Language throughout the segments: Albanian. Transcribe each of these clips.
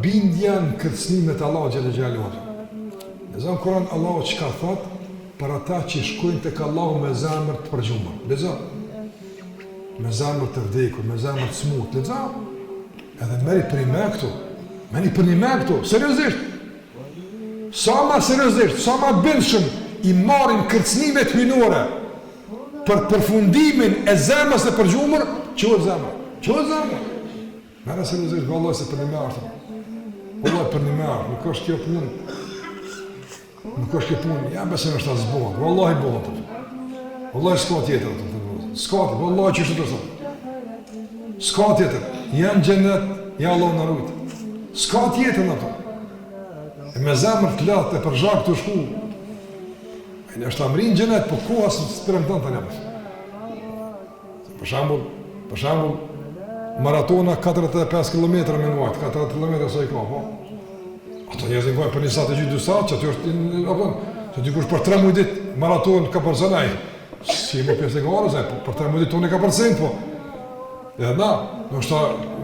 bindja në kërcënimet Allah Gjellë Gjellë. Në zanë Kur'an Allah që ka thot për ata që shkojnë tek Allahu me zemër të përgjumur. Lexo. Me zemër të vdekur, me zemër të smut. Lexo. Edhe meri për një me këtu. Meri për një me këtu. Seriozisht. Sa ma seriozisht, sa ma bindshëm i marrin kërcënimet hyjnore për përfundimin e zemrës së përgjumur, quhet zemër. Quhet zemër. Mera seriozisht, vallahi se për një me artë. Vallahi për një me artë, nuk është kjo punë. Nuk është kjo punë, ja besën është ta zbohet. Vallahi bohet. Vallahi s'ka tjetër. S'ka, vallahi që është të thotë. S'ka tjetër. Janë xhenet, ja Allah na rujt. S'ka tjetër ato. E me zemër të latë e për zhak të shku. E në është amrin xhenet, po koha së premton të njëmës. Për shembull, maratona 45 km minuat, 40 km sa i ka, po. Ato njerëzit vojnë për një satë e gjithë 2 satë, që aty është, që dikush për 3 muaj ditë maraton ka përsenaj. Si më pjesë e garës, për 3 muaj ditë tonë ka përsen, po. Edhe na, nështë ta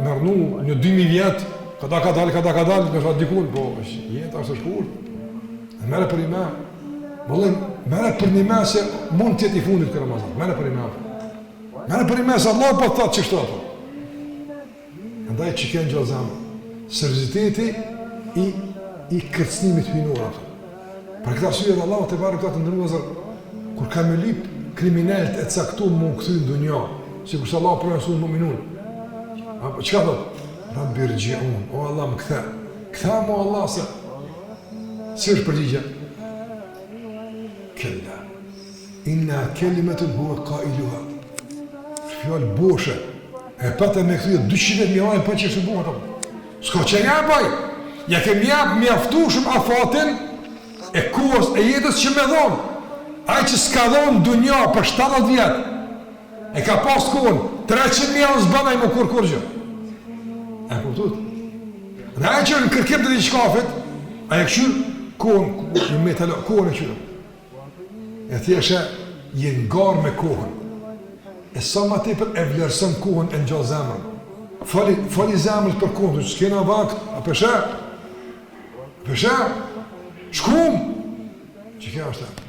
mërnu një 2000 vjetë, kada ka dalë, nështë ta dikun, po, jetë ashtë shkurt. E mere për një me. Mere për një me se mund tjetë i fundit kërë Ramazan. Mere për një me. Mere për një me se Allah po të thatë që shtë ato. Ndaj që kënë gjallë zemë. Serioziteti i kërcnimit hyjnor ato. Për këtë arsye dhe Allah të barë këta të ndërruazër, kur ka me lip kriminalët e caktuar më këthy në dunja, si kurse Allah për nësunë më minun. Që ka thot? Rabbi rji'un, o Allah më këthe. Këtha më Allah se. Si është përgjigja? Kella. Inna kelimetun huwa qailuha. Fjallë boshe. E pata me këthy 200 milionë për që është buha të. S'ka që nga baj. Ja kemi jap mjaftueshëm afatin e kohës e jetës që me dhonë. Ai që s'ka dhonë dunja për 70 vjetë, e ka pas kohën, 300 milionë s'banaj më kur gjë. E kuptut? Dhe ai që në kërkim të një shkafit, a e këshyrë kohën e këshyrë. E thjeshe jenë ngarë me kohën. E sa ma tepër e vlerësën kohën e në gjallë zemrën. Fali zemrës për kohën, që s'kena vakt, a peshe? Peshe? Shkum? Që kja është e?